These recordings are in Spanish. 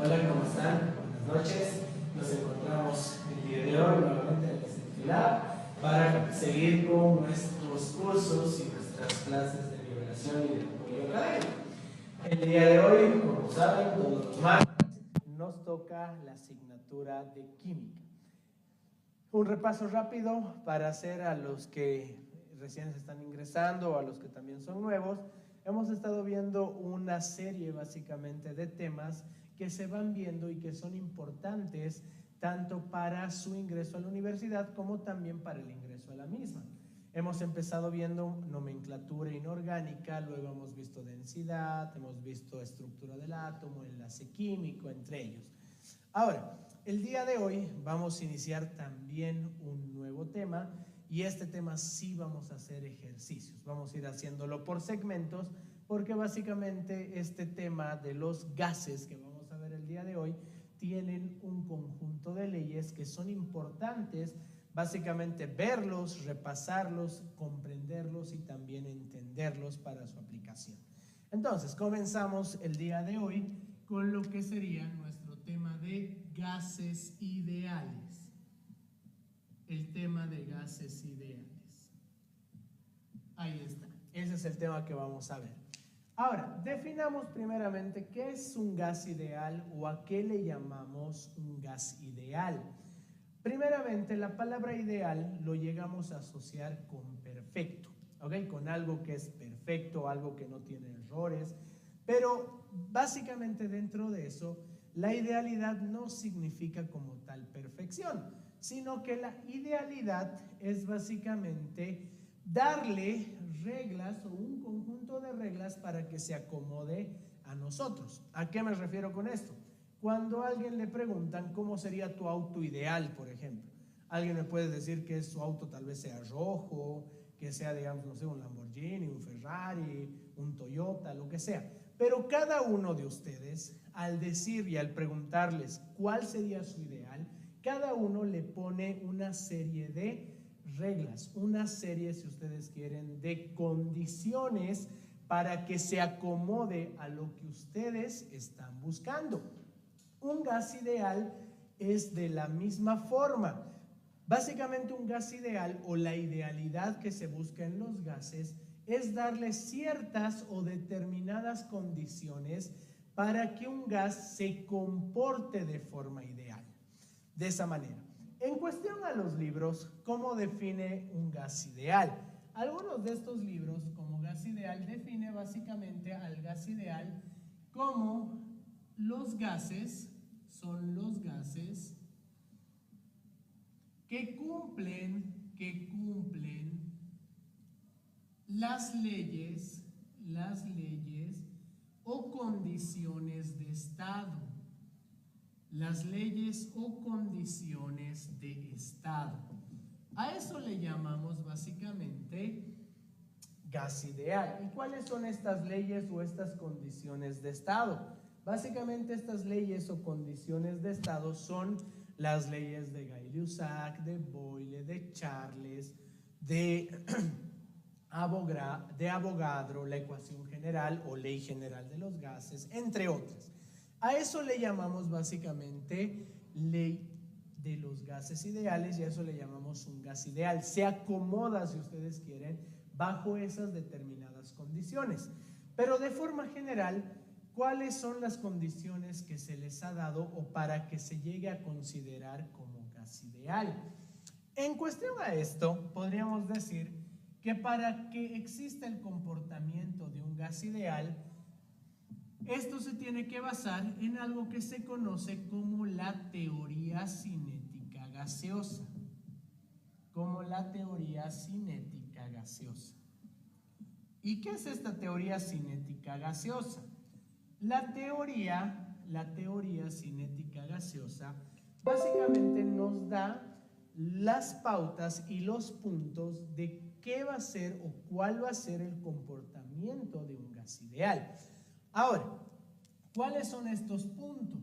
Hola, ¿cómo están? Buenas noches. Nos encontramos el día de hoy nuevamente en el CENTILAB para seguir con nuestros cursos y nuestras clases de liberación y de apoyo académico. El día de hoy, como saben, todos los martes nos toca la asignatura de química. Un repaso rápido para hacer a los que recién se están ingresando o a los que también son nuevos. Hemos estado viendo una serie básicamente de temas que se van viendo y que son importantes tanto para su ingreso a la universidad como también para el ingreso a la misma. Hemos empezado viendo nomenclatura inorgánica, luego hemos visto densidad, hemos visto estructura del átomo, enlace químico, entre ellos. Ahora, el día de hoy vamos a iniciar también un nuevo tema y este tema sí vamos a hacer ejercicios. Vamos a ir haciéndolo por segmentos porque básicamente este tema de los gases que vamos a ver el día de hoy tienen un conjunto de leyes que son importantes, básicamente verlos, repasarlos, comprenderlos y también entenderlos para su aplicación. Entonces, comenzamos el día de hoy con lo que sería nuestro tema de gases ideales. El tema de gases ideales. Ahí está. Ese es el tema que vamos a ver. Ahora, definamos primeramente qué es un gas ideal o a qué le llamamos un gas ideal. Primeramente, la palabra ideal lo llegamos a asociar con perfecto, ¿ok? Con algo que es perfecto, algo que no tiene errores, pero básicamente dentro de eso, la idealidad no significa como tal perfección, sino que la idealidad es básicamente darle reglas o un conjunto de reglas para que se acomode a nosotros. ¿A qué me refiero con esto? Cuando a alguien le preguntan cómo sería tu auto ideal, por ejemplo, alguien me puede decir que su auto tal vez sea rojo, que sea, digamos, no sé, un Lamborghini, un Ferrari, un Toyota, lo que sea. Pero cada uno de ustedes, al decir y al preguntarles cuál sería su ideal, cada uno le pone una serie de reglas, una serie, si ustedes quieren, de condiciones para que se acomode a lo que ustedes están buscando. Un gas ideal es de la misma forma. Básicamente un gas ideal o la idealidad que se busca en los gases es darle ciertas o determinadas condiciones para que un gas se comporte de forma ideal. De esa manera. En cuestión a los libros, ¿cómo define un gas ideal? Algunos de estos libros, como gas ideal, define básicamente al gas ideal como los gases, son los gases que cumplen las leyes o condiciones de estado. Las leyes o condiciones de estado. A eso le llamamos básicamente gas ideal. ¿Y cuáles son estas leyes o estas condiciones de estado? Básicamente estas leyes o condiciones de estado son las leyes de Gay-Lussac, de Boyle, de Charles, de Avogadro, la ecuación general o ley general de los gases, entre otras. A eso le llamamos básicamente ley de los gases ideales y a eso le llamamos un gas ideal. Se acomoda, si ustedes quieren, bajo esas determinadas condiciones. Pero de forma general, ¿cuáles son las condiciones que se les ha dado o para que se llegue a considerar como gas ideal? En cuestión a esto, podríamos decir que para que exista el comportamiento de un gas ideal, esto se tiene que basar en algo que se conoce como la teoría cinética gaseosa. Como la teoría cinética gaseosa. ¿Y qué es esta teoría cinética gaseosa? La teoría cinética gaseosa básicamente nos da las pautas y los puntos de qué va a ser o cuál va a ser el comportamiento de un gas ideal. Ahora, ¿cuáles son estos puntos?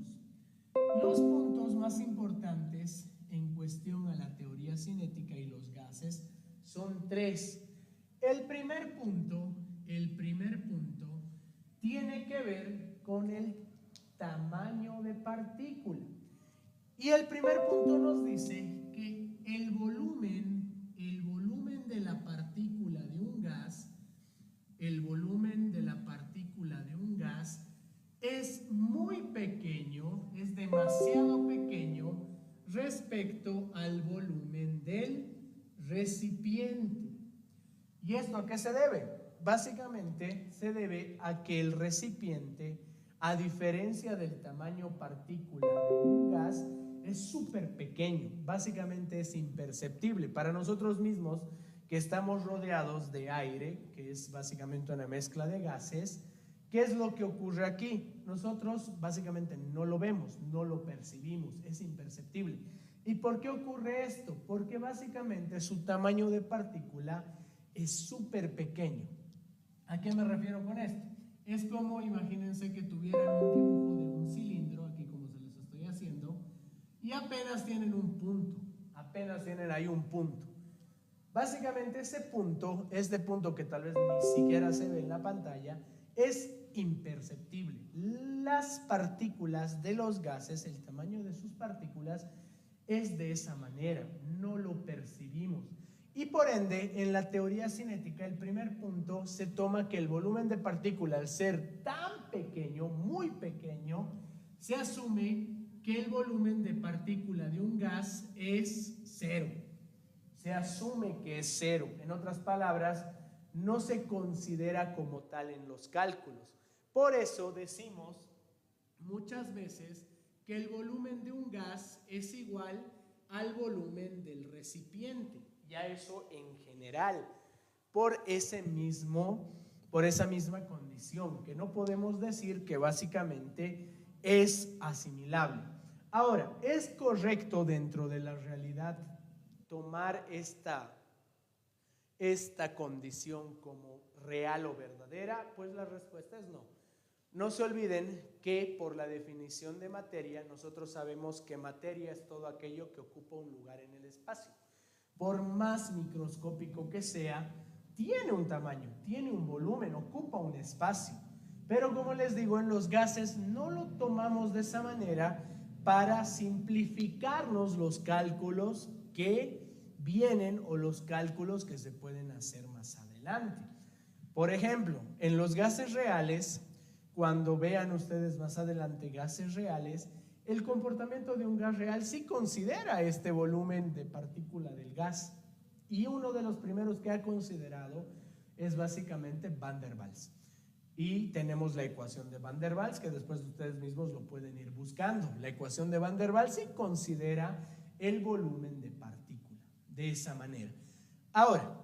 Los puntos más importantes en cuestión a la teoría cinética y los gases son tres. El primer punto tiene que ver con el tamaño de partícula. Y el primer punto nos dice que el volumen de la partícula de un gas, es muy pequeño, es demasiado pequeño respecto al volumen del recipiente. ¿Y esto a qué se debe? Básicamente se debe a que el recipiente, a diferencia del tamaño partícula de un gas, es súper pequeño, básicamente es imperceptible. Para nosotros mismos, que estamos rodeados de aire, que es básicamente una mezcla de gases, ¿qué es lo que ocurre aquí? Nosotros básicamente no lo vemos, no lo percibimos, es imperceptible. ¿Y por qué ocurre esto? Porque básicamente su tamaño de partícula es súper pequeño. ¿A qué me refiero con esto? Es como, imagínense que tuvieran un dibujo de un cilindro, aquí como se los estoy haciendo, y apenas tienen un punto, apenas tienen ahí un punto. Básicamente ese punto, este punto que tal vez ni siquiera se ve en la pantalla, es imperceptible. Las partículas de los gases, el tamaño de sus partículas es de esa manera, no lo percibimos. Y por ende, en la teoría cinética, el primer punto se toma que el volumen de partícula, al ser tan pequeño, muy pequeño, se asume que el volumen de partícula de un gas es cero. Se asume que es cero. En otras palabras, no se considera como tal en los cálculos. Por eso decimos muchas veces que el volumen de un gas es igual al volumen del recipiente. Ya eso en general, por esa misma condición, que no podemos decir que básicamente es asimilable. Ahora, ¿es correcto dentro de la realidad tomar esta condición como real o verdadera? Pues la respuesta es no. No se olviden que por la definición de materia, nosotros sabemos que materia es todo aquello que ocupa un lugar en el espacio. Por más microscópico que sea, tiene un tamaño, tiene un volumen, ocupa un espacio. Pero como les digo, en los gases no lo tomamos de esa manera para simplificarnos los cálculos que vienen o los cálculos que se pueden hacer más adelante. Por ejemplo, en los gases reales, cuando vean ustedes más adelante gases reales, el comportamiento de un gas real sí considera este volumen de partícula del gas. Y uno de los primeros que ha considerado es básicamente Van der Waals. Y tenemos la ecuación de Van der Waals, que después ustedes mismos lo pueden ir buscando. La ecuación de Van der Waals sí considera el volumen de partícula de esa manera. Ahora,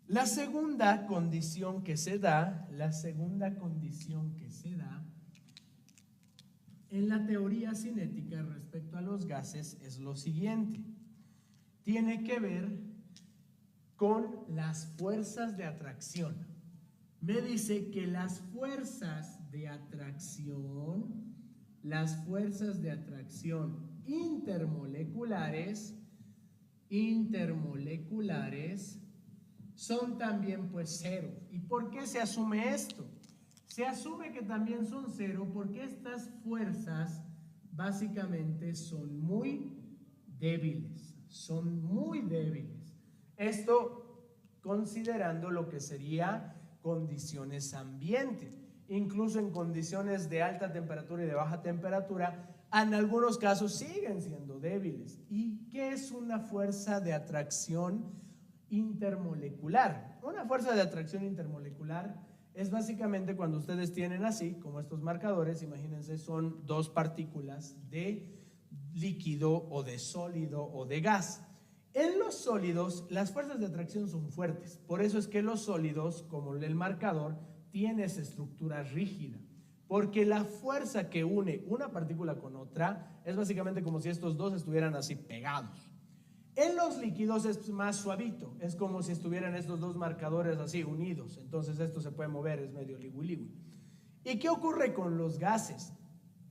la segunda condición que se da en la teoría cinética respecto a los gases es lo siguiente. Tiene que ver con las fuerzas de atracción. Me dice que las fuerzas de atracción intermoleculares son también pues cero. ¿Y por qué se asume esto? Se asume que también son cero porque estas fuerzas básicamente son muy débiles. Esto considerando lo que sería condiciones ambiente. Incluso en condiciones de alta temperatura y de baja temperatura, en algunos casos siguen siendo débiles. ¿Y qué es una fuerza de atracción intermolecular? Una fuerza de atracción intermolecular es básicamente cuando ustedes tienen así, como estos marcadores, imagínense, son dos partículas de líquido o de sólido o de gas. En los sólidos, las fuerzas de atracción son fuertes. Por eso es que los sólidos, como el marcador, tiene esa estructura rígida. Porque la fuerza que une una partícula con otra es básicamente como si estos dos estuvieran así pegados. En los líquidos es más suavito, es como si estuvieran estos dos marcadores así unidos, entonces esto se puede mover, es medio ligui-ligui. ¿Y qué ocurre con los gases?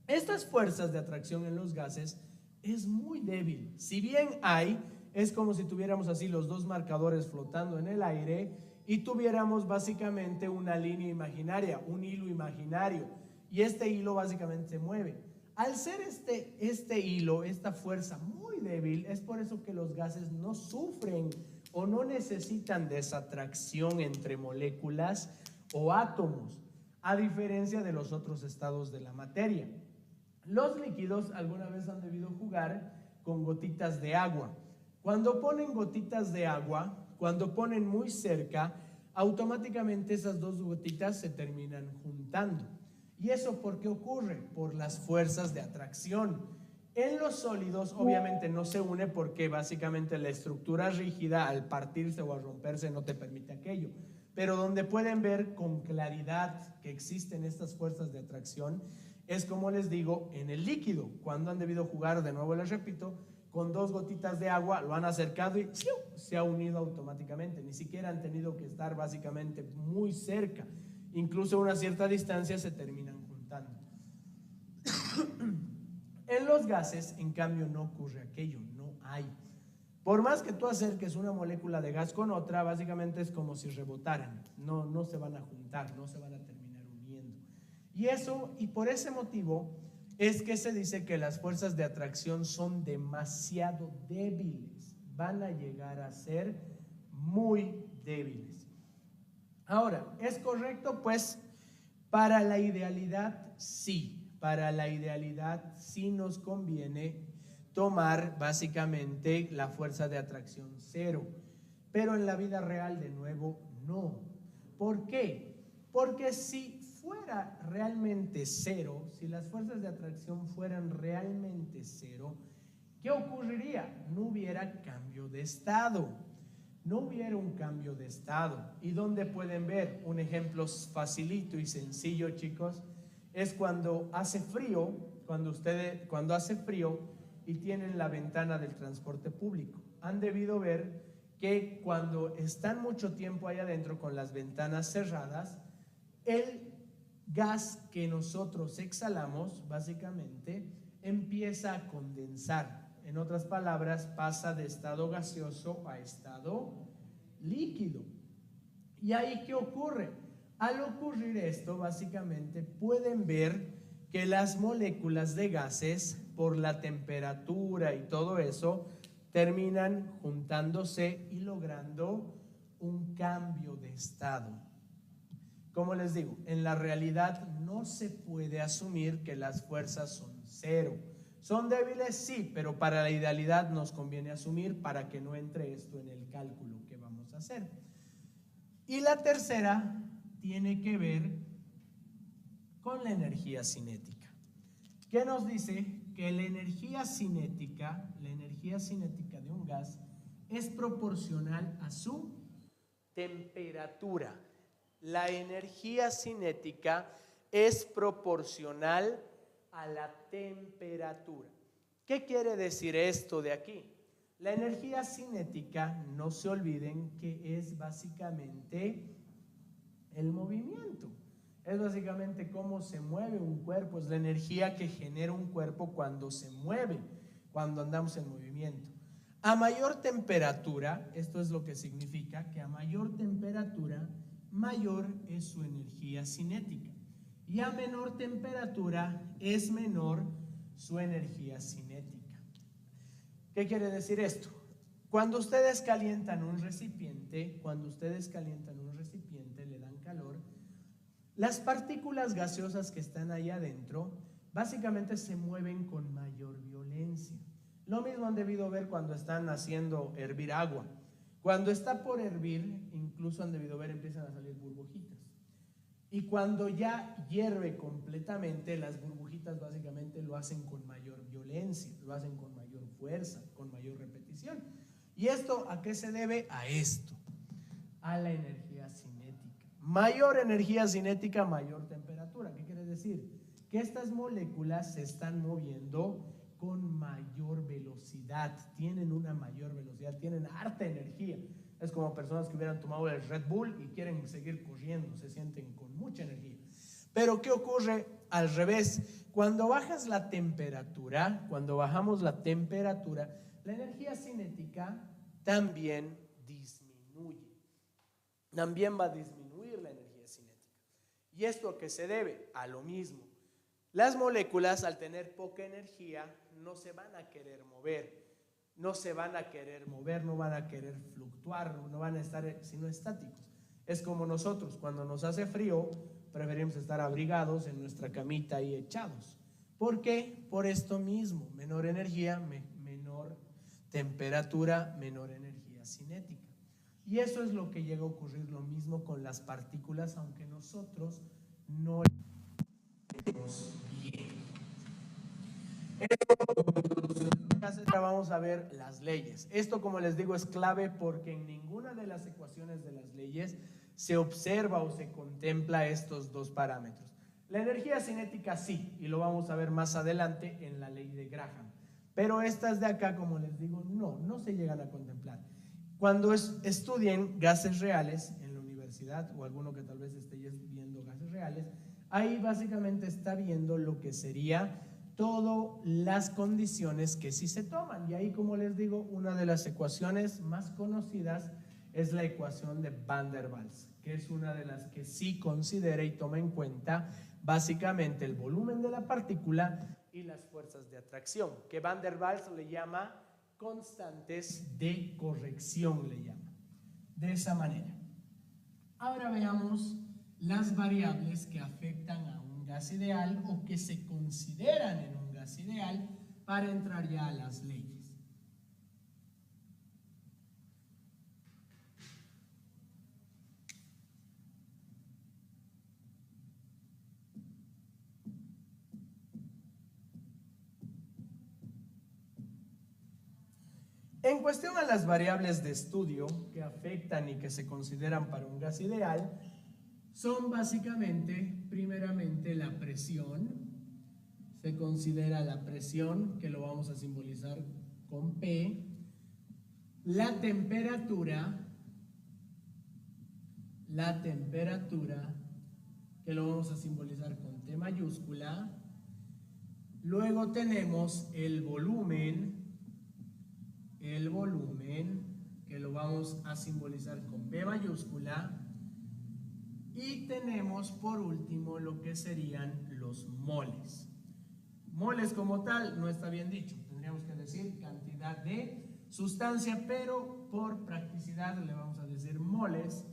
Estas fuerzas de atracción en los gases es muy débil. Si bien hay, es como si tuviéramos así los dos marcadores flotando en el aire y tuviéramos básicamente una línea imaginaria, un hilo imaginario y este hilo básicamente se mueve. Al ser este hilo, esta fuerza muy débil, es por eso que los gases no sufren o no necesitan de esa atracción entre moléculas o átomos, a diferencia de los otros estados de la materia. Los líquidos alguna vez han debido jugar con gotitas de agua. Cuando ponen gotitas de agua, cuando ponen muy cerca, automáticamente esas dos gotitas se terminan juntando. ¿Y eso por qué ocurre? Por las fuerzas de atracción. En los sólidos obviamente no se une porque básicamente la estructura rígida al partirse o a romperse no te permite aquello. Pero donde pueden ver con claridad que existen estas fuerzas de atracción es, como les digo, en el líquido. Cuando han debido jugar, de nuevo les repito, con dos gotitas de agua, lo han acercado y ¡siu!, se ha unido automáticamente. Ni siquiera han tenido que estar básicamente muy cerca. Incluso a una cierta distancia se terminan juntando. En los gases, en cambio, no ocurre aquello, no hay. Por más que tú acerques una molécula de gas con otra, básicamente es como si rebotaran. No se van a juntar, no se van a terminar uniendo. Y por ese motivo es que se dice que las fuerzas de atracción son demasiado débiles. Van a llegar a ser muy débiles. Ahora, ¿es correcto? Pues para la idealidad sí, para la idealidad sí nos conviene tomar básicamente la fuerza de atracción cero, pero en la vida real de nuevo no. ¿Por qué? Porque si fuera realmente cero, si las fuerzas de atracción fueran realmente cero, ¿qué ocurriría? No hubiera cambio de estado. No hubiera un cambio de estado. ¿Y dónde pueden ver? Un ejemplo facilito y sencillo, chicos, es cuando hace frío, cuando hace frío y tienen la ventana del transporte público. Han debido ver que cuando están mucho tiempo ahí adentro con las ventanas cerradas, el gas que nosotros exhalamos, básicamente, empieza a condensar. En otras palabras, pasa de estado gaseoso a estado líquido. ¿Y ahí qué ocurre? Al ocurrir esto, básicamente, pueden ver que las moléculas de gases, por la temperatura y todo eso, terminan juntándose y logrando un cambio de estado. Como les digo, en la realidad no se puede asumir que las fuerzas son cero. ¿Son débiles? Sí, pero para la idealidad nos conviene asumir para que no entre esto en el cálculo que vamos a hacer. Y la tercera tiene que ver con la energía cinética. ¿Qué nos dice? Que la energía cinética de un gas es proporcional a su temperatura. La energía cinética es proporcional a la temperatura. ¿Qué quiere decir esto de aquí? La energía cinética, no se olviden que es básicamente el movimiento. Es básicamente cómo se mueve un cuerpo, es la energía que genera un cuerpo cuando se mueve, cuando andamos en movimiento. A mayor temperatura, esto es lo que significa que a mayor temperatura, mayor es su energía cinética. Y a menor temperatura es menor su energía cinética. ¿Qué quiere decir esto? Cuando ustedes calientan un recipiente, le dan calor, las partículas gaseosas que están ahí adentro básicamente se mueven con mayor violencia. Lo mismo han debido ver cuando están haciendo hervir agua. Cuando está por hervir, incluso han debido ver, empiezan a salir burbujitas. Y cuando ya hierve completamente, las burbujitas básicamente lo hacen con mayor violencia, lo hacen con mayor fuerza, con mayor repetición. ¿Y esto a qué se debe? A esto, a la energía cinética. Mayor energía cinética, mayor temperatura. ¿Qué quiere decir? Que estas moléculas se están moviendo con mayor velocidad, tienen una mayor velocidad, tienen harta energía. Es como personas que hubieran tomado el Red Bull y quieren seguir corriendo, se sienten con mucha energía. Pero ¿qué ocurre al revés? Cuando bajas la temperatura, cuando bajamos la temperatura, la energía cinética también disminuye. También va a disminuir la energía cinética. ¿Y esto a qué se debe? A lo mismo. Las moléculas, al tener poca energía, no se van a querer mover, no van a querer fluctuar, no van a estar sino estáticos. Es como nosotros, cuando nos hace frío, preferimos estar abrigados en nuestra camita y echados. ¿Por qué? Por esto mismo, menor energía, menor temperatura, menor energía cinética. Y eso es lo que llega a ocurrir lo mismo con las partículas, aunque nosotros no lo vemos bien. Ahora vamos a ver las leyes. Esto, como les digo, es clave porque en ninguna de las ecuaciones de las leyes se observa o se contempla estos dos parámetros. La energía cinética sí, y lo vamos a ver más adelante en la ley de Graham. Pero estas de acá, como les digo, no se llegan a contemplar. Cuando estudien gases reales en la universidad, o alguno que tal vez esté viendo gases reales, ahí básicamente está viendo lo que sería todas las condiciones que sí se toman. Y ahí, como les digo, una de las ecuaciones más conocidas es la ecuación de Van der Waals, que es una de las que sí considera y toma en cuenta básicamente el volumen de la partícula y las fuerzas de atracción, que Van der Waals le llama constantes de corrección, le llama. De esa manera. Ahora veamos las variables que afectan a un gas ideal o que se consideran en un gas ideal para entrar ya a las leyes. En cuestión a las variables de estudio que afectan y que se consideran para un gas ideal, son básicamente, primeramente, la presión. Se considera la presión, que lo vamos a simbolizar con P, la temperatura, que lo vamos a simbolizar con T mayúscula. Luego tenemos el volumen, que lo vamos a simbolizar con B mayúscula. Y tenemos por último lo que serían los moles. Moles como tal no está bien dicho, tendríamos que decir cantidad de sustancia, pero por practicidad le vamos a decir moles,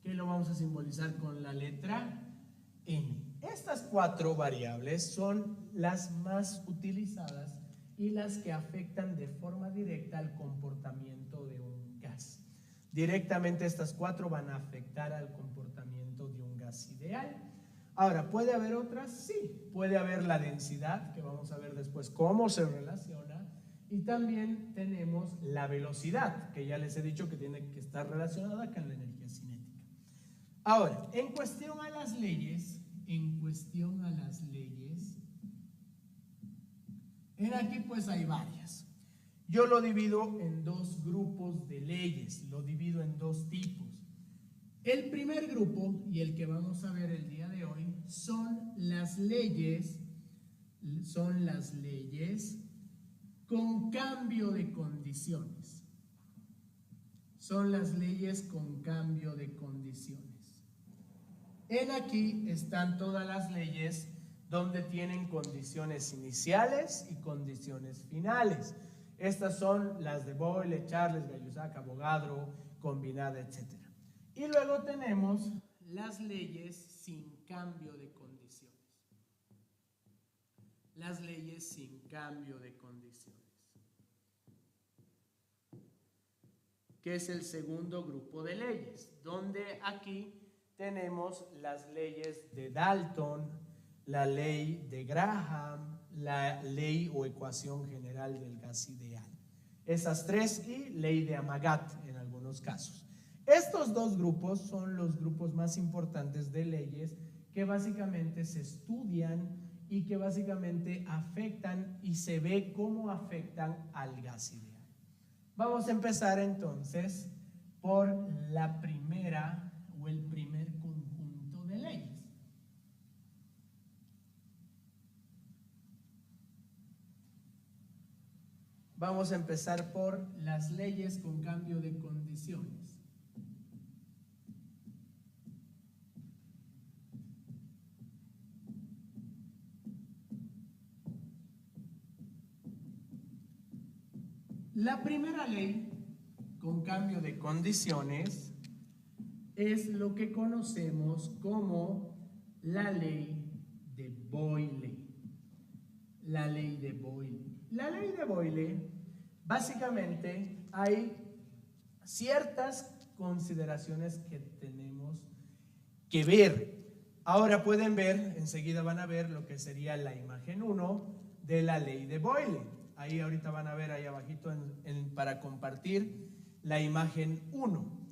que lo vamos a simbolizar con la letra N. Estas cuatro variables son las más utilizadas y las que afectan de forma directa al comportamiento de un gas. Directamente estas cuatro van a afectar al comportamiento de un gas ideal. Ahora, ¿puede haber otras? Sí, puede haber la densidad, que vamos a ver después cómo se relaciona, y también tenemos la velocidad, que ya les he dicho que tiene que estar relacionada con la energía cinética. Ahora, en cuestión a las leyes, en aquí pues hay varias. Yo lo divido en dos grupos de leyes, lo divido en dos tipos. El primer grupo, y el que vamos a ver el día de hoy, son las leyes con cambio de condiciones. En aquí están todas las leyes donde tienen condiciones iniciales y condiciones finales. Estas son las de Boyle, Charles, Gay-Lussac, Avogadro, combinada, etc. Y luego tenemos las leyes sin cambio de condiciones. Que es el segundo grupo de leyes, donde aquí tenemos las leyes de Dalton, la ley de Graham, la ley o ecuación general del gas ideal. Esas tres y ley de Amagat en algunos casos. Estos dos grupos son los grupos más importantes de leyes que básicamente se estudian y que básicamente afectan y se ve cómo afectan al gas ideal. Vamos a empezar entonces por la primera o el primer conjunto de leyes. Vamos a empezar por las leyes con cambio de condiciones. La primera ley con cambio de condiciones es lo que conocemos como la ley de Boyle. La ley de Boyle. La ley de Boyle, básicamente hay ciertas consideraciones que tenemos que ver. Ahora pueden ver, enseguida van a ver lo que sería la imagen 1 de la ley de Boyle. Ahí ahorita van a ver ahí abajito para compartir la imagen 1.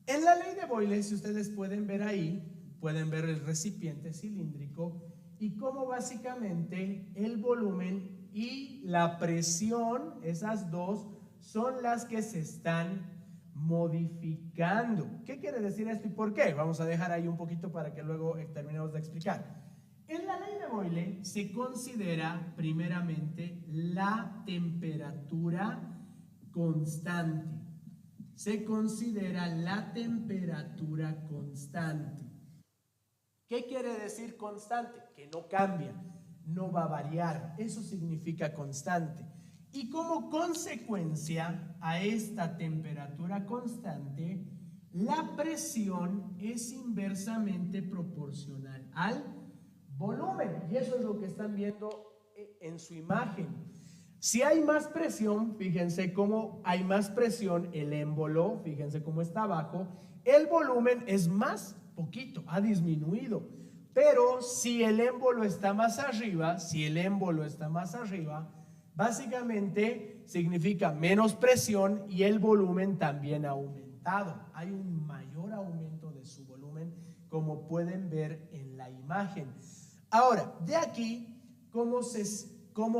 En la ley de Boyle, si ustedes pueden ver ahí, pueden ver el recipiente cilíndrico y cómo básicamente el volumen y la presión, esas dos, son las que se están modificando. ¿Qué quiere decir esto y por qué? Vamos a dejar ahí un poquito para que luego terminemos de explicar. En la ley de Boyle se considera primeramente la temperatura constante. Se considera la temperatura constante. ¿Qué quiere decir constante? Que no cambia, no va a variar. Eso significa constante. Y como consecuencia a esta temperatura constante, la presión es inversamente proporcional al volumen. Y eso es lo que están viendo en su imagen. Si hay más presión, fíjense cómo hay más presión, el émbolo, fíjense cómo está abajo, el volumen es más poquito, ha disminuido. Pero si el émbolo está más arriba, básicamente significa menos presión y el volumen también ha aumentado. Hay un mayor aumento de su volumen, como pueden ver en la imagen. Ahora, de aquí, ¿cómo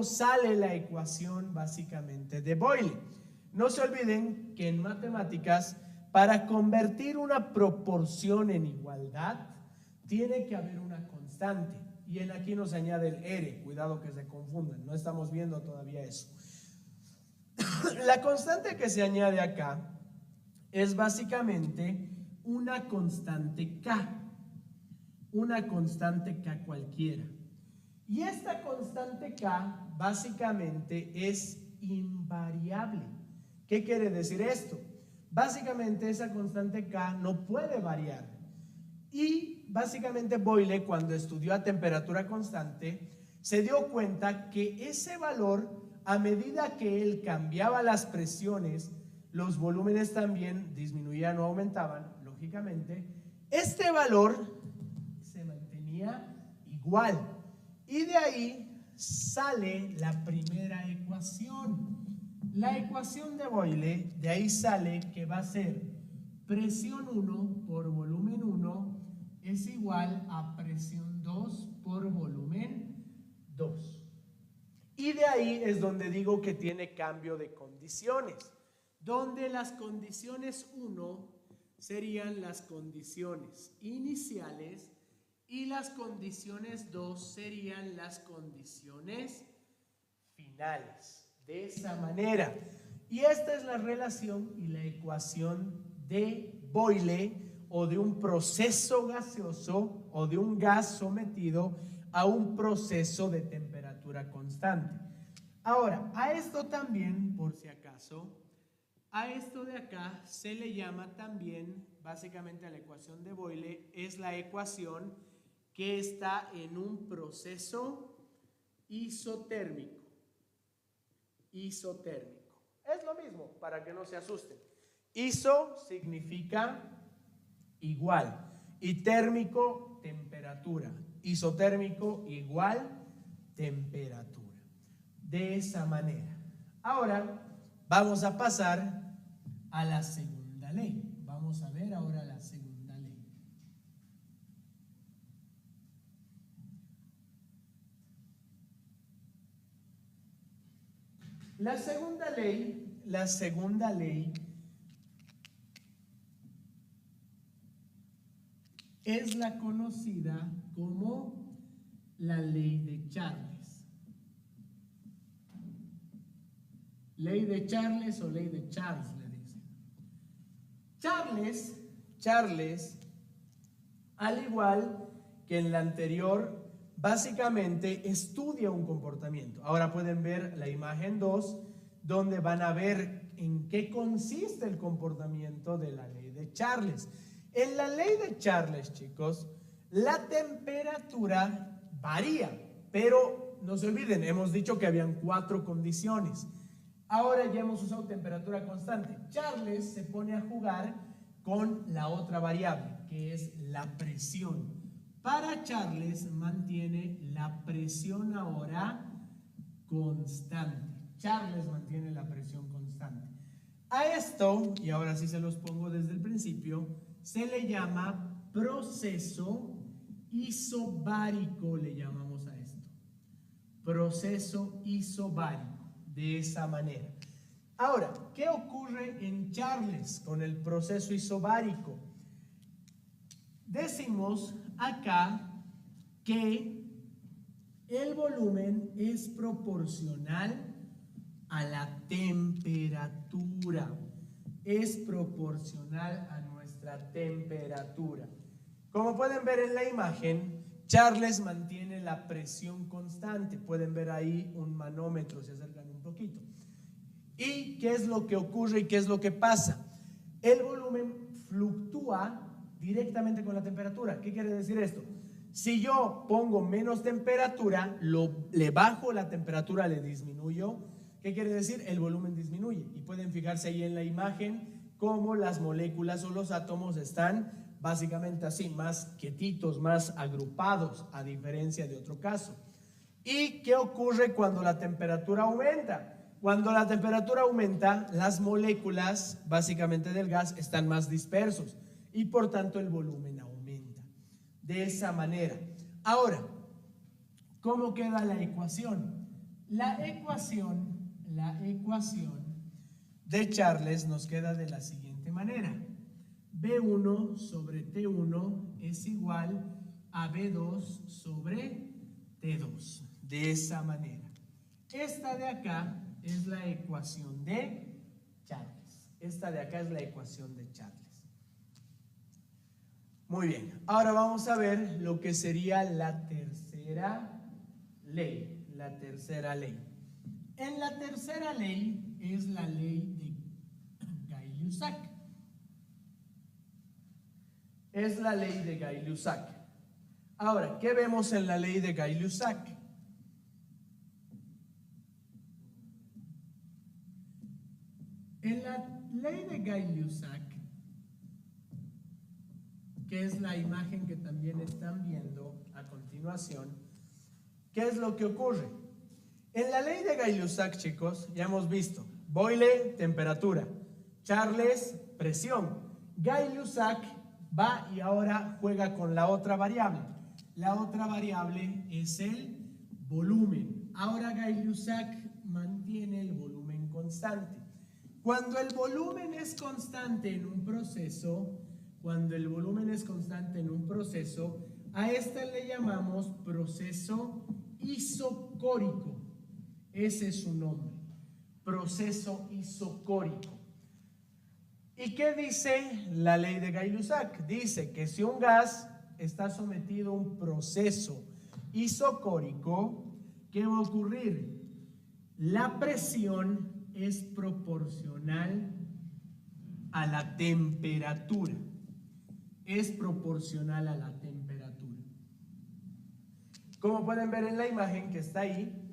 sale la ecuación básicamente de Boyle? No se olviden que en matemáticas, para convertir una proporción en igualdad, tiene que haber una constante. Y aquí nos añade el R, cuidado que se confundan, no estamos viendo todavía eso. La constante que se añade acá es básicamente una constante K cualquiera. Y esta constante K básicamente es invariable. ¿Qué quiere decir esto? Básicamente esa constante K no puede variar. Y básicamente Boyle, cuando estudió a temperatura constante, se dio cuenta que ese valor, a medida que él cambiaba las presiones, los volúmenes también disminuían o aumentaban, lógicamente, este valor se mantenía igual. Y de ahí sale la primera ecuación. La ecuación de Boyle, de ahí sale que va a ser presión 1 por volumen 1 es igual a presión 2 por volumen 2. Y de ahí es donde digo que tiene cambio de condiciones, donde las condiciones 1 serían las condiciones iniciales y las condiciones 2 serían las condiciones finales. De esa manera. Y esta es la relación y la ecuación de Boyle, o de un proceso gaseoso o de un gas sometido a un proceso de temperatura constante. Ahora, a esto también, por si acaso, a esto de acá se le llama también, básicamente a la ecuación de Boyle, es la ecuación que está en un proceso isotérmico. Isotérmico. Es lo mismo, para que no se asusten. Iso significa igual y térmico, temperatura. Isotérmico igual temperatura. De esa manera. Ahora vamos a pasar a la segunda ley. Vamos a ver ahora la segunda ley. La segunda ley es la conocida como la ley de Charles. Ley de Charles o ley de Charles, le dicen. Charles, al igual que en la anterior, básicamente estudia un comportamiento. Ahora pueden ver la imagen 2, donde van a ver en qué consiste el comportamiento de la ley de Charles. En la ley de Charles, chicos, la temperatura varía, pero no se olviden, hemos dicho que habían 4 condiciones. Ahora ya hemos usado temperatura constante. Charles se pone a jugar con la otra variable, que es la presión. Para Charles mantiene la presión ahora constante. Charles mantiene la presión constante. A esto, y ahora sí se los pongo desde el principio, se le llama proceso isobárico, le llamamos a esto. Proceso isobárico, de esa manera. Ahora, ¿qué ocurre en Charles con el proceso isobárico? Decimos acá que el volumen es proporcional a la temperatura. Es proporcional a nuestra temperatura. Como pueden ver en la imagen, Charles mantiene la presión constante. Pueden ver ahí un manómetro, se acercan un poquito. ¿Y qué es lo que ocurre y qué es lo que pasa? El volumen fluctúa directamente con la temperatura. ¿Qué quiere decir esto? Si yo pongo menos temperatura, le bajo la temperatura, le disminuyo. ¿Qué quiere decir? El volumen disminuye. Y pueden fijarse ahí en la imagen cómo las moléculas o los átomos están básicamente así, más quietitos, más agrupados, a diferencia de otro caso. ¿Y qué ocurre cuando la temperatura aumenta? Cuando la temperatura aumenta, las moléculas básicamente del gas están más dispersos y por tanto el volumen aumenta. De esa manera. Ahora, ¿cómo queda la ecuación? La ecuación de Charles nos queda de la siguiente manera. B1 sobre T1 es igual a B2 sobre T2. De esa manera. Esta de acá es la ecuación de Charles. Esta de acá es la ecuación de Charles. Muy bien. Ahora vamos a ver lo que sería la tercera ley. La tercera ley. En la tercera ley es la ley de Gay-Lussac. Es la ley de Gay-Lussac. Ahora, ¿qué vemos en la ley de Gay-Lussac? En la ley de Gay-Lussac, que es la imagen que también están viendo a continuación, ¿qué es lo que ocurre? En la ley de Gay-Lussac, chicos, ya hemos visto, Boyle, temperatura, Charles, presión. Gay-Lussac va y ahora juega con la otra variable. La otra variable es el volumen. Ahora Gay-Lussac mantiene el volumen constante. Cuando el volumen es constante en un proceso, a este le llamamos proceso isocórico. Ese es su nombre, proceso isocórico. ¿Y qué dice la ley de Gay-Lussac? Dice que si un gas está sometido a un proceso isocórico, ¿qué va a ocurrir? La presión es proporcional a la temperatura. Es proporcional a la temperatura. Como pueden ver en la imagen que está ahí,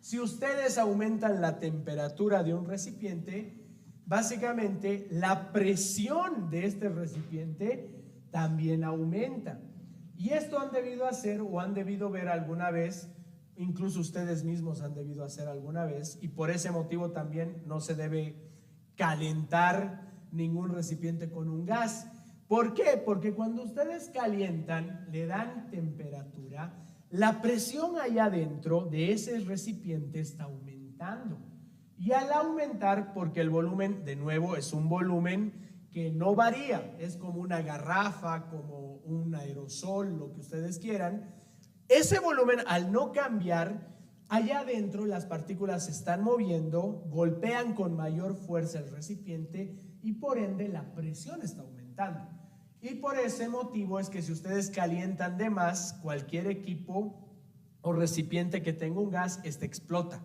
si ustedes aumentan la temperatura de un recipiente, básicamente la presión de este recipiente también aumenta. Y esto han debido hacer o han debido ver alguna vez, incluso ustedes mismos han debido hacer alguna vez, y por ese motivo también no se debe calentar ningún recipiente con un gas. ¿Por qué? Porque cuando ustedes calientan, le dan temperatura, la presión allá adentro de ese recipiente está aumentando. Y al aumentar, porque el volumen, de nuevo, es un volumen que no varía, es como una garrafa, como un aerosol, lo que ustedes quieran, ese volumen al no cambiar, allá adentro las partículas se están moviendo, golpean con mayor fuerza el recipiente y por ende la presión está aumentando. Y por ese motivo es que si ustedes calientan de más, cualquier equipo o recipiente que tenga un gas, este explota,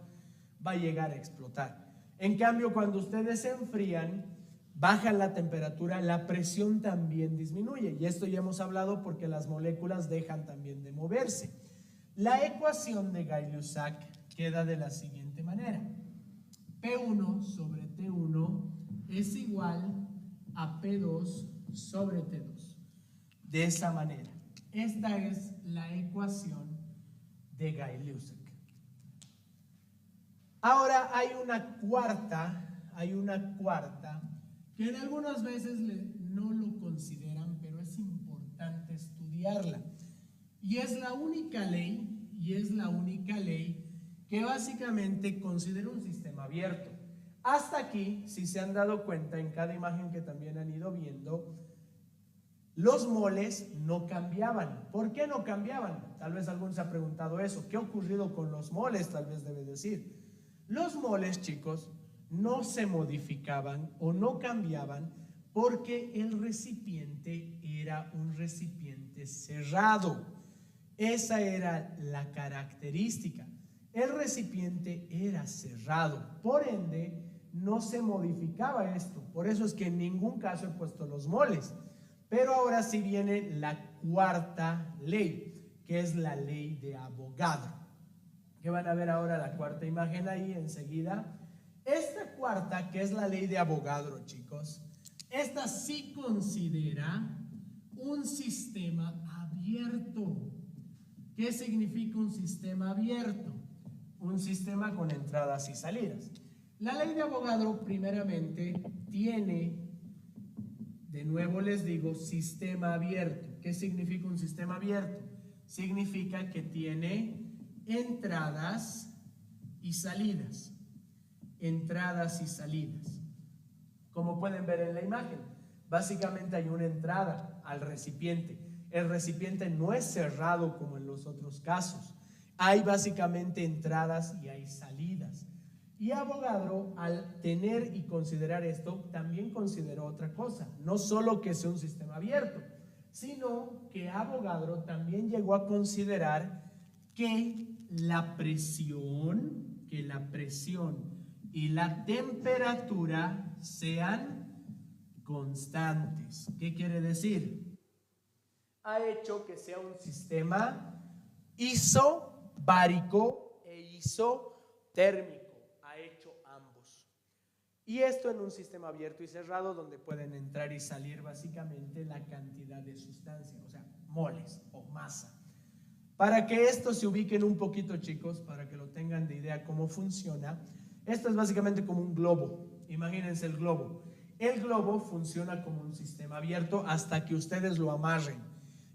va a llegar a explotar. En cambio, cuando ustedes se enfrían, bajan la temperatura, la presión también disminuye. Y esto ya hemos hablado porque las moléculas dejan también de moverse. La ecuación de Gay-Lussac queda de la siguiente manera. P1 sobre T1 es igual a P2 sobre T2. De esa manera. Esta es la ecuación de Gay-Lussac. Ahora hay una cuarta que en algunas veces no lo consideran, pero es importante estudiarla. Y es la única ley que básicamente considera un sistema abierto. Hasta aquí, si se han dado cuenta en cada imagen que también han ido viendo, los moles no cambiaban. ¿Por qué no cambiaban? Tal vez alguno se ha preguntado eso. ¿Qué ha ocurrido con los moles? Tal vez debe decir. Los moles, chicos, no se modificaban o no cambiaban porque el recipiente era un recipiente cerrado. Esa era la característica. El recipiente era cerrado, por ende no se modificaba esto. Por eso es que en ningún caso he puesto los moles. Pero ahora sí viene la cuarta ley, que es la ley de Avogadro. Que van a ver ahora la cuarta imagen ahí enseguida. Esta cuarta, que es la ley de Avogadro, chicos, esta sí considera un sistema abierto. ¿Qué significa un sistema abierto? Un sistema con entradas y salidas. La ley de Avogadro, primeramente, tiene, de nuevo les digo, sistema abierto. ¿Qué significa un sistema abierto? Significa que tiene entradas y salidas. Entradas y salidas. Como pueden ver en la imagen, básicamente hay una entrada al recipiente. El recipiente no es cerrado como en los otros casos. Hay básicamente entradas y hay salidas. Y Avogadro, al tener y considerar esto, también consideró otra cosa. No solo que sea un sistema abierto, sino que Avogadro también llegó a considerar que la presión y la temperatura sean constantes. ¿Qué quiere decir? Ha hecho que sea un sistema isobárico e isotérmico. Ha hecho ambos. Y esto en un sistema abierto y cerrado donde pueden entrar y salir básicamente la cantidad de sustancia, o sea, moles o masa. Para que esto se ubiquen un poquito, chicos, para que lo tengan de idea cómo funciona, esto es básicamente como un globo. Imagínense el globo. El globo funciona como un sistema abierto hasta que ustedes lo amarren.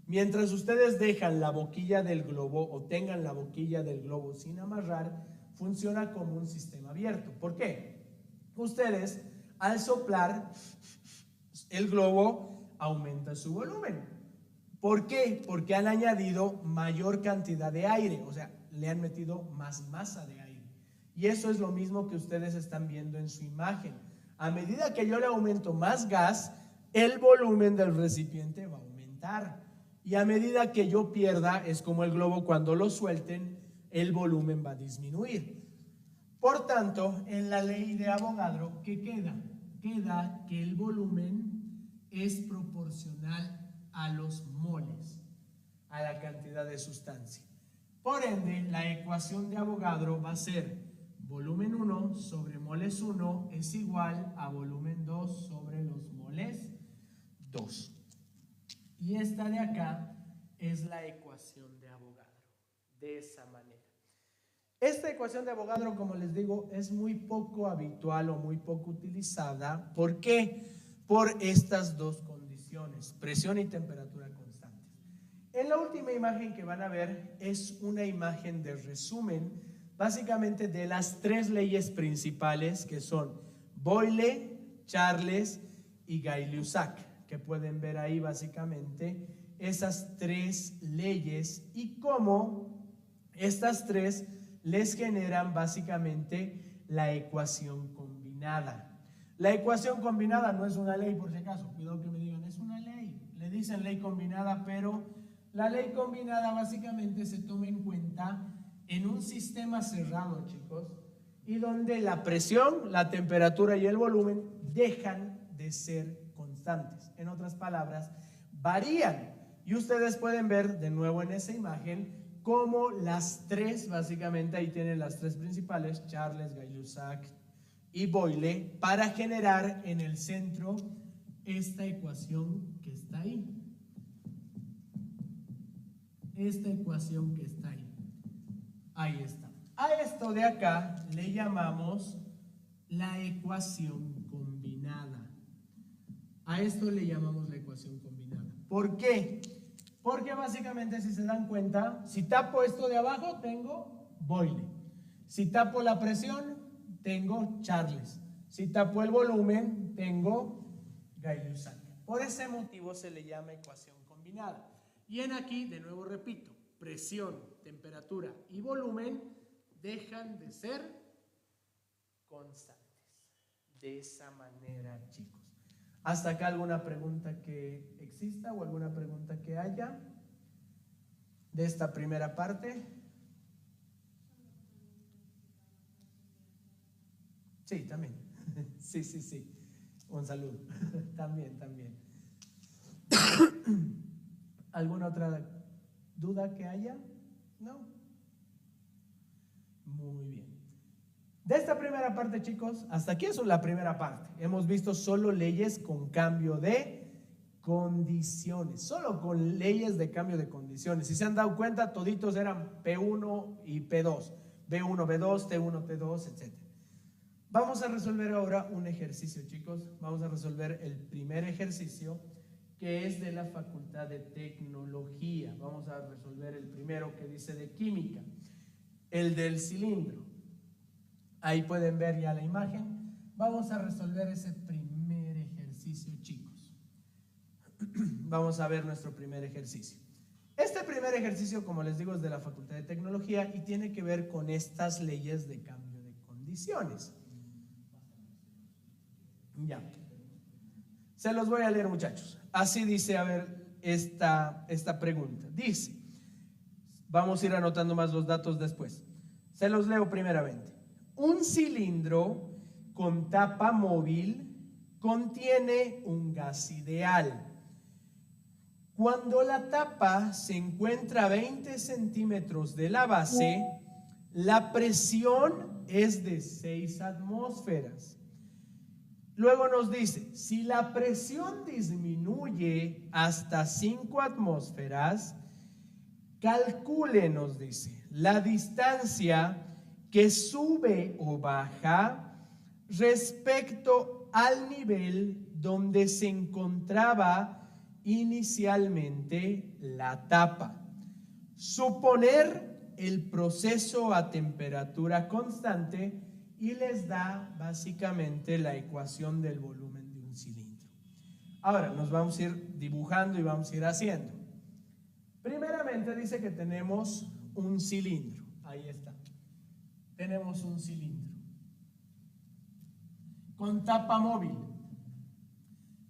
Mientras ustedes dejan la boquilla del globo o tengan la boquilla del globo sin amarrar, funciona como un sistema abierto. ¿Por qué? Ustedes, al soplar, el globo aumenta su volumen. ¿Por qué? Porque han añadido mayor cantidad de aire, o sea, le han metido más masa de aire. Y eso es lo mismo que ustedes están viendo en su imagen. A medida que yo le aumento más gas, el volumen del recipiente va a aumentar. Y a medida que yo pierda, es como el globo cuando lo suelten, el volumen va a disminuir. Por tanto, en la ley de Avogadro, ¿qué queda? Queda que el volumen es proporcional a los moles, a la cantidad de sustancia. Por ende, la ecuación de Avogadro va a ser volumen 1 sobre moles 1 es igual a volumen 2 sobre los moles 2. Y esta de acá es la ecuación de Avogadro, de esa manera. Esta ecuación de Avogadro, como les digo, es muy poco habitual o muy poco utilizada. ¿Por qué? Por estas dos condiciones, presión y temperatura constantes. En la última imagen que van a ver es una imagen de resumen, básicamente de las tres leyes principales que son Boyle, Charles y Gay-Lussac, que pueden ver ahí básicamente esas tres leyes y cómo estas tres les generan básicamente la ecuación combinada. La ecuación combinada no es una ley, por si acaso, cuidado que me digan, es una ley. Le dicen ley combinada, pero la ley combinada básicamente se toma en cuenta en un sistema cerrado, chicos. y donde la presión, la temperatura y el volumen dejan de ser constantes. En otras palabras, varían. Y ustedes pueden ver de nuevo en esa imagen cómo las tres, básicamente ahí tienen las tres principales, Charles, Gay-Lussac y Boyle, para generar en el centro esta ecuación que está ahí. Esta ecuación que está ahí. Ahí está. A esto de acá le llamamos la ecuación combinada. A esto le llamamos la ecuación combinada. ¿Por qué? Porque básicamente, si se dan cuenta, si tapo esto de abajo, tengo Boyle. Si tapo la presión, tengo Charles. Si tapo el volumen, tengo Gay-Lussac. Por ese motivo se le llama ecuación combinada. Y en aquí, de nuevo repito, presión, temperatura y volumen dejan de ser constantes. De esa manera, chicos. ¿Hasta acá alguna pregunta que exista o alguna pregunta que haya de esta primera parte? Sí, también. Sí. Un saludo. También. ¿Alguna otra duda que haya? ¿No? Muy bien. De esta primera parte, chicos, hasta aquí es la primera parte. Hemos visto solo leyes con cambio de condiciones, solo con leyes de cambio de condiciones. Si se han dado cuenta, toditos eran P1 y P2, B1, B2, T1, T2, etc. Vamos a resolver ahora un ejercicio, chicos. Vamos a resolver el primer ejercicio, que es de la Facultad de Tecnología. Vamos a resolver el primero, que dice de química, el del cilindro. Ahí pueden ver ya la imagen. Vamos a resolver ese primer ejercicio, chicos. Vamos a ver nuestro primer ejercicio. Este primer ejercicio, como les digo, es de la Facultad de Tecnología y tiene que ver con estas leyes de cambio de condiciones. Ya. Se los voy a leer, muchachos. Así dice, a ver, esta pregunta. Dice, vamos a ir anotando más los datos después. Se los leo primeramente. Un cilindro con tapa móvil contiene un gas ideal. Cuando la tapa se encuentra a 20 centímetros de la base, la presión es de 6 atmósferas. Luego nos dice, si la presión disminuye hasta 5 atmósferas, calcule, nos dice, la distancia que sube o baja respecto al nivel donde se encontraba inicialmente la tapa. Suponer el proceso a temperatura constante y les da básicamente la ecuación del volumen de un cilindro. Ahora nos vamos a ir dibujando y vamos a ir haciendo. Primeramente dice que tenemos un cilindro. Ahí está. Tenemos un cilindro con tapa móvil.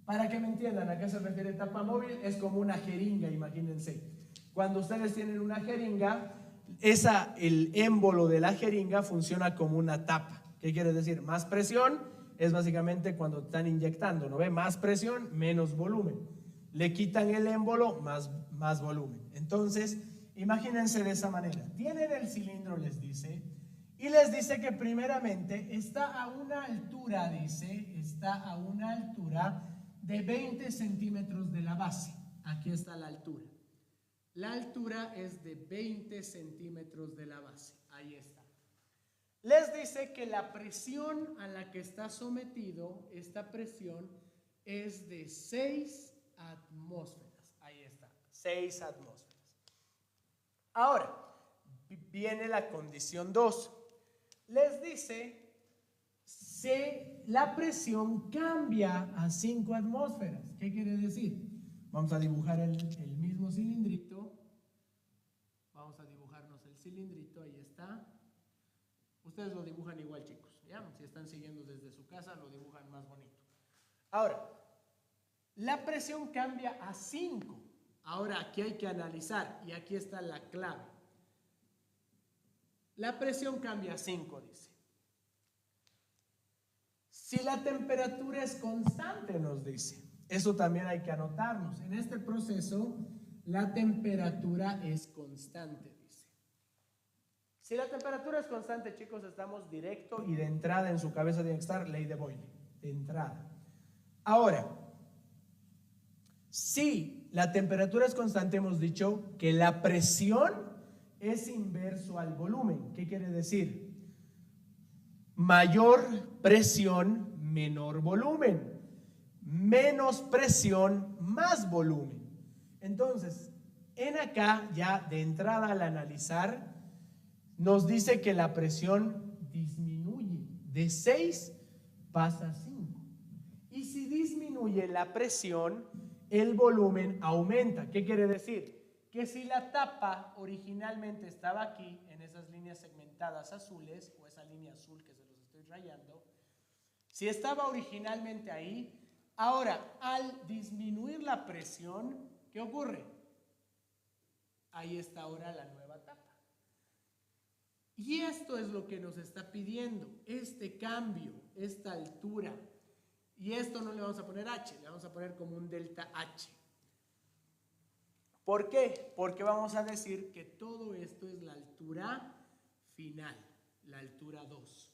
Para que me entiendan a qué se refiere tapa móvil, es como una jeringa, imagínense. Cuando ustedes tienen una jeringa, el émbolo de la jeringa funciona como una tapa. ¿Qué quiere decir? Más presión es básicamente cuando están inyectando, ¿no ve? Más presión, menos volumen. Le quitan el émbolo, más volumen. Entonces, imagínense de esa manera. Tienen el cilindro, les dice, y les dice que primeramente está a una altura, dice, está a una altura de 20 centímetros de la base. Aquí está la altura. La altura es de 20 centímetros de la base. Ahí está. Les dice que la presión a la que está sometido, esta presión, es de 6 atmósferas. Ahí está, 6 atmósferas. Ahora, viene la condición 2. Les dice si la presión cambia a 5 atmósferas. ¿Qué quiere decir? Vamos a dibujar el mismo cilindrito. Vamos a dibujarnos el cilindrito, ahí está. Ustedes lo dibujan igual, chicos, ¿ya? Si están siguiendo desde su casa, lo dibujan más bonito. Ahora, la presión cambia a 5. Ahora, aquí hay que analizar, y aquí está la clave. La presión cambia a 5, dice. Si la temperatura es constante, nos dice. Eso también hay que anotarnos. En este proceso, la temperatura es constante, dice. Si la temperatura es constante, chicos, estamos directo y de entrada en su cabeza tiene que estar ley de Boyle, de entrada. Ahora, si la temperatura es constante, hemos dicho que la presión es inverso al volumen. ¿Qué quiere decir? Mayor presión, menor volumen. Menos presión, más volumen. Entonces, en acá, ya de entrada al analizar, nos dice que la presión disminuye. De 6 pasa a 5. Y si disminuye la presión, el volumen aumenta. ¿Qué quiere decir? Que si la tapa originalmente estaba aquí, en esas líneas segmentadas azules, o esa línea azul que se los estoy rayando, si estaba originalmente ahí, ahora al disminuir la presión, ¿qué ocurre? Ahí está ahora la nueva tapa. Y esto es lo que nos está pidiendo, este cambio, esta altura. Y esto no le vamos a poner H, le vamos a poner como un delta H. ¿Por qué? Porque vamos a decir que todo esto es la altura final, la altura 2.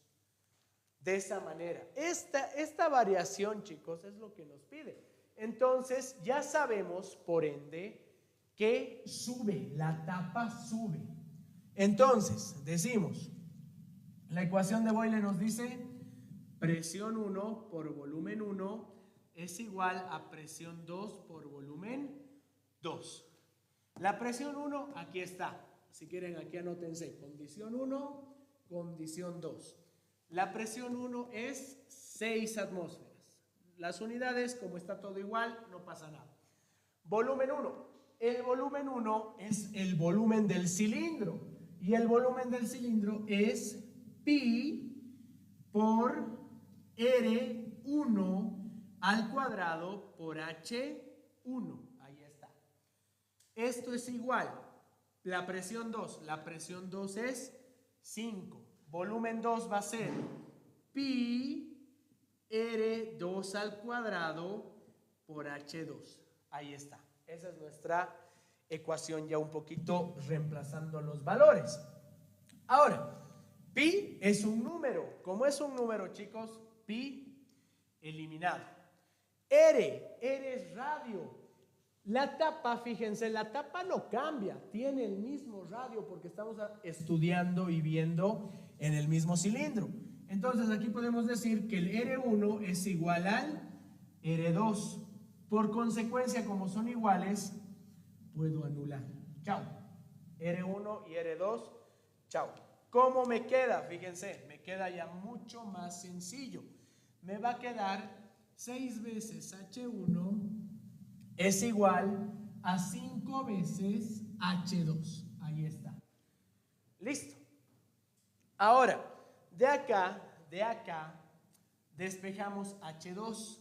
De esa manera. Esta variación, chicos, es lo que nos pide. Entonces, ya sabemos, por ende, que sube, la tapa sube. Entonces, decimos, la ecuación de Boyle nos dice presión 1 por volumen 1 es igual a presión 2 por volumen 2. La presión 1, aquí está. Si quieren, aquí anótense. Condición 1, condición 2. La presión 1 es 6 atmósferas. Las unidades, como está todo igual, no pasa nada. Volumen 1. El volumen 1 es el volumen del cilindro. Y el volumen del cilindro es pi por R1 al cuadrado por H1. Ahí está. Esto es igual. La presión 2. La presión 2 es 5. Volumen 2 va a ser pi R2 al cuadrado por H2. Ahí está. Esa es nuestra ecuación, ya un poquito reemplazando los valores. Ahora, pi es un número. Como es un número, chicos, pi eliminado. R es radio. La tapa, fíjense, la tapa no cambia, tiene el mismo radio porque estamos estudiando y viendo en el mismo cilindro. Entonces aquí podemos decir que el R1 es igual al R2. Por consecuencia, como son iguales, puedo anular. Chao. R1 y R2, chao. ¿Cómo me queda? Fíjense, me queda ya mucho más sencillo. Me va a quedar 6 veces H1 es igual a 5 veces H2. Ahí está. Listo. Ahora, de acá, despejamos H2.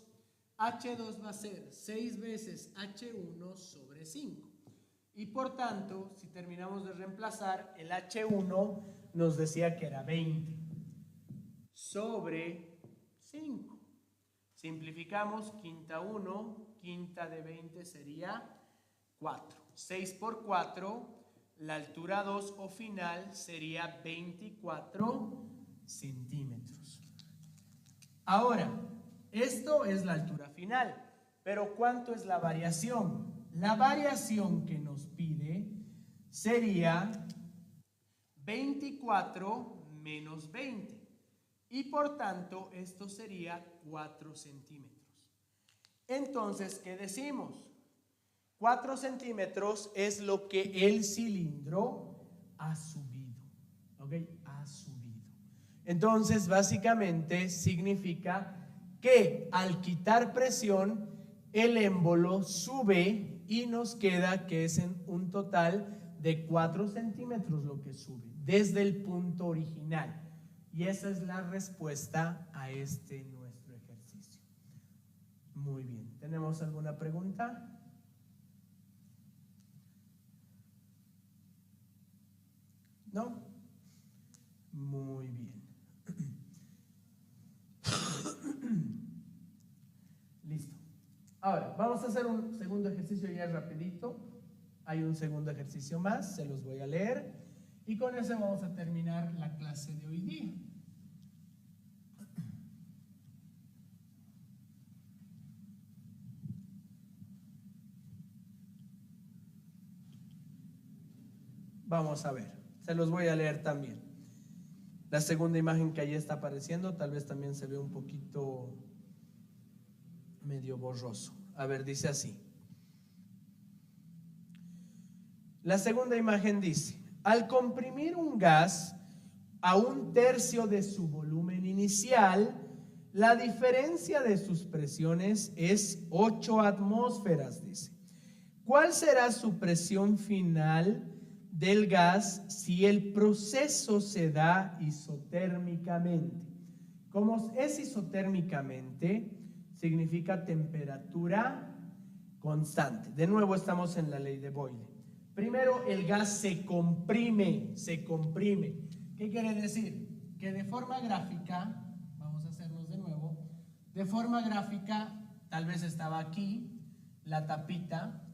H2 va a ser 6 veces H1 sobre 5. Y por tanto, si terminamos de reemplazar, el H1 nos decía que era 20 sobre 5. Simplificamos, quinta 1, quinta de 20 sería 4. 6 por 4, la altura 2 o final sería 24 centímetros. Ahora, esto es la altura final, pero ¿cuánto es la variación? La variación que nos pide sería 24 menos 20 y por tanto esto sería 4 centímetros. Entonces, ¿qué decimos? 4 centímetros es lo que el cilindro ha subido. ¿Ok? Ha subido. Entonces, básicamente significa que al quitar presión, el émbolo sube y nos queda que es en un total de 4 centímetros lo que sube, desde el punto original. Y esa es la respuesta a este nuestro ejercicio. Muy bien. ¿Tenemos alguna pregunta? ¿No? Muy bien. Vamos a hacer un segundo ejercicio ya rapidito. Hay un segundo ejercicio más, se los voy a leer. Y con ese vamos a terminar la clase de hoy día. Vamos a ver, se los voy a leer también. La segunda imagen que ahí está apareciendo, tal vez también se ve un poquito medio borroso. A ver, dice así. La segunda imagen dice: al comprimir un gas a 1/3 de su volumen inicial, la diferencia de sus presiones es 8 atmósferas, dice. ¿Cuál será su presión final del gas si el proceso se da isotérmicamente? Como es isotérmicamente, significa temperatura constante. De nuevo estamos en la ley de Boyle. Primero, el gas se comprime, se comprime. ¿Qué quiere decir? Que de forma gráfica, vamos a hacernos de nuevo, de forma gráfica, tal vez estaba aquí la tapita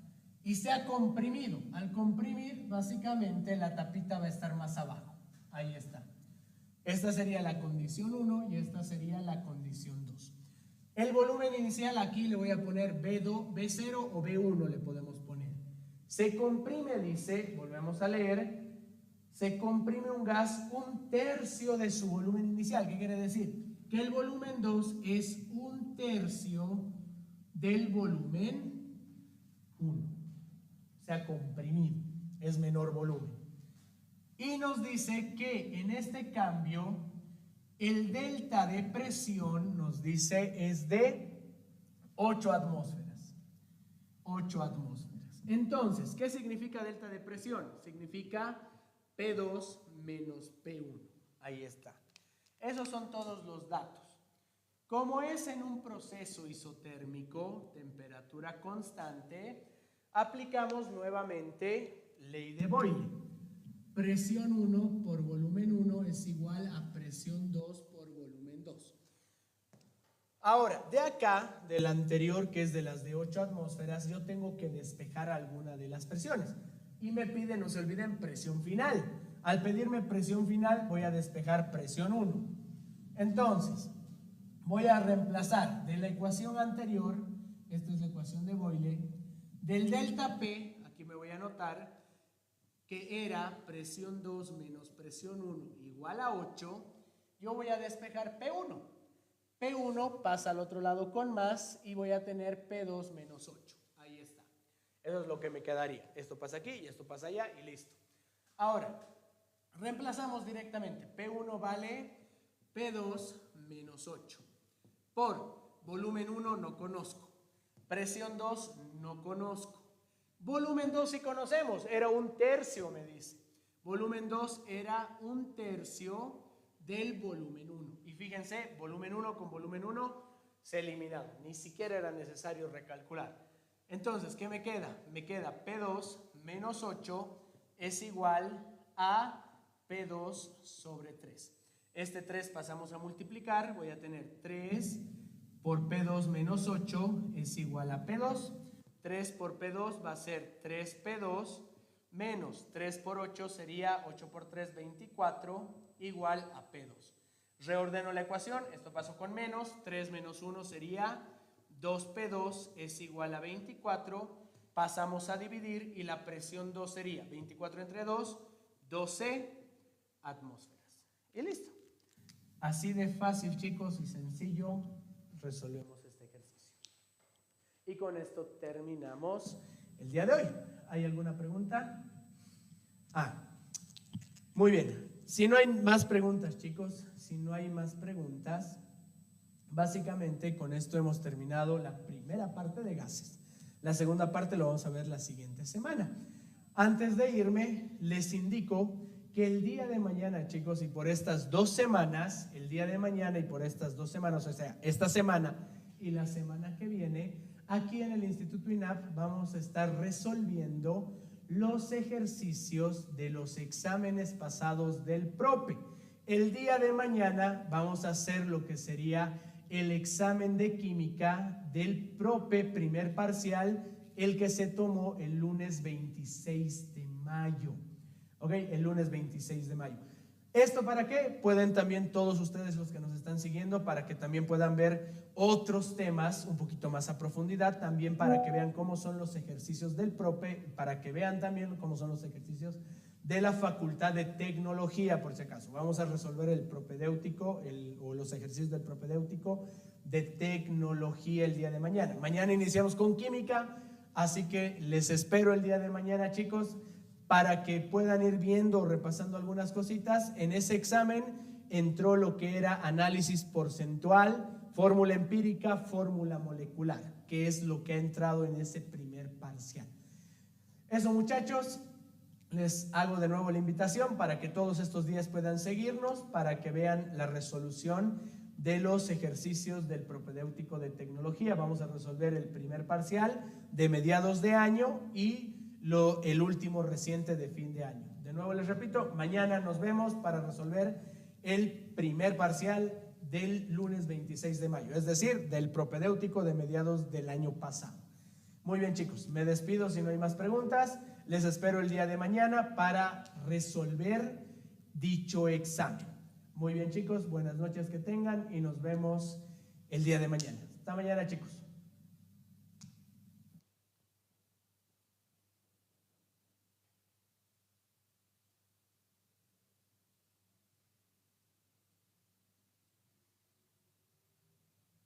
y se ha comprimido. Al comprimir, básicamente la tapita va a estar más abajo. Ahí está. Esta sería la condición 1 y esta sería la condición 2. El volumen inicial aquí le voy a poner B2, B0 o B1 le podemos poner. Se comprime, dice, volvemos a leer, se comprime un gas 1/3 de su volumen inicial. ¿Qué quiere decir? Que el volumen 2 es 1/3 del volumen 1. Se ha comprimido, es menor volumen. Y nos dice que en este cambio el delta de presión, nos dice, es de 8 atmósferas. 8 atmósferas. Entonces, ¿qué significa delta de presión? Significa P2 menos P1. Ahí está. Esos son todos los datos. Como es en un proceso isotérmico, temperatura constante, aplicamos nuevamente ley de Boyle. Presión 1 por volumen 1 es igual a presión 2 por volumen 2. Ahora, de acá, del anterior, que es de las de 8 atmósferas, yo tengo que despejar alguna de las presiones. Y me pide, no se olviden, presión final. Al pedirme presión final, voy a despejar presión 1. Entonces, voy a reemplazar de la ecuación anterior, esta es la ecuación de Boyle, del delta P, aquí me voy a anotar, que era presión 2 menos presión 1 igual a 8, yo voy a despejar P1. P1 pasa al otro lado con más y voy a tener P2 menos 8. Ahí está. Eso es lo que me quedaría. Esto pasa aquí y esto pasa allá y listo. Ahora, reemplazamos directamente. P1 vale P2 menos 8. Por volumen 1 no conozco. Presión 2 no conozco. Volumen 2 sí conocemos, era 1/3, me dice. Volumen 2 era 1/3 del volumen 1. Y fíjense, volumen 1 con volumen 1 se eliminaron. Ni siquiera era necesario recalcular. Entonces, ¿qué me queda? Me queda P2 menos 8 es igual a P2 sobre 3. Este 3 pasamos a multiplicar. Voy a tener 3 por P2 menos 8 es igual a P2. 3 por P2 va a ser 3P2 menos 3 por 8 sería 8 por 3, 24 igual a P2. Reordeno la ecuación, esto pasó con menos, 3 menos 1 sería 2P2 es igual a 24, pasamos a dividir y la presión 2 sería 24 entre 2, 12 atmósferas. Y listo. Así de fácil, chicos, y sencillo resolvemos este ejercicio. Y con esto terminamos el día de hoy. ¿Hay alguna pregunta? Muy bien. Si no hay más preguntas, chicos, si no hay más preguntas, básicamente con esto hemos terminado la primera parte de gases. La segunda parte lo vamos a ver la siguiente semana. Antes de irme, les indico que el día de mañana, chicos, y por estas 2 semanas, el día de mañana y por estas 2 semanas, o sea, esta semana y la semana que viene, aquí en el Instituto INAP vamos a estar resolviendo los ejercicios de los exámenes pasados del PROPE. El día de mañana vamos a hacer lo que sería el examen de química del PROPE primer parcial, el que se tomó el lunes 26 de mayo. ¿Ok? El lunes 26 de mayo. ¿Esto para qué? Pueden también todos ustedes los que nos están siguiendo, para que también puedan ver otros temas un poquito más a profundidad, también para que vean cómo son los ejercicios del PROPE, para que vean también cómo son los ejercicios de la Facultad de Tecnología, por si acaso. Vamos a resolver el propedéutico o los ejercicios del propedéutico de tecnología el día de mañana. Mañana iniciamos con química, así que les espero el día de mañana, chicos, para que puedan ir viendo o repasando algunas cositas. En ese examen entró lo que era análisis porcentual, fórmula empírica, fórmula molecular, que es lo que ha entrado en ese primer parcial. Eso, muchachos, les hago de nuevo la invitación para que todos estos días puedan seguirnos, para que vean la resolución de los ejercicios del propedéutico de tecnología. Vamos a resolver el primer parcial de mediados de año y el último reciente de fin de año. De nuevo les repito, mañana nos vemos para resolver el primer parcial del lunes 26 de mayo, es decir, del propedéutico de mediados del año pasado. Muy bien, chicos, me despido si no hay más preguntas. Les espero el día de mañana para resolver dicho examen. Muy bien, chicos, buenas noches que tengan y nos vemos el día de mañana. Hasta mañana, chicos.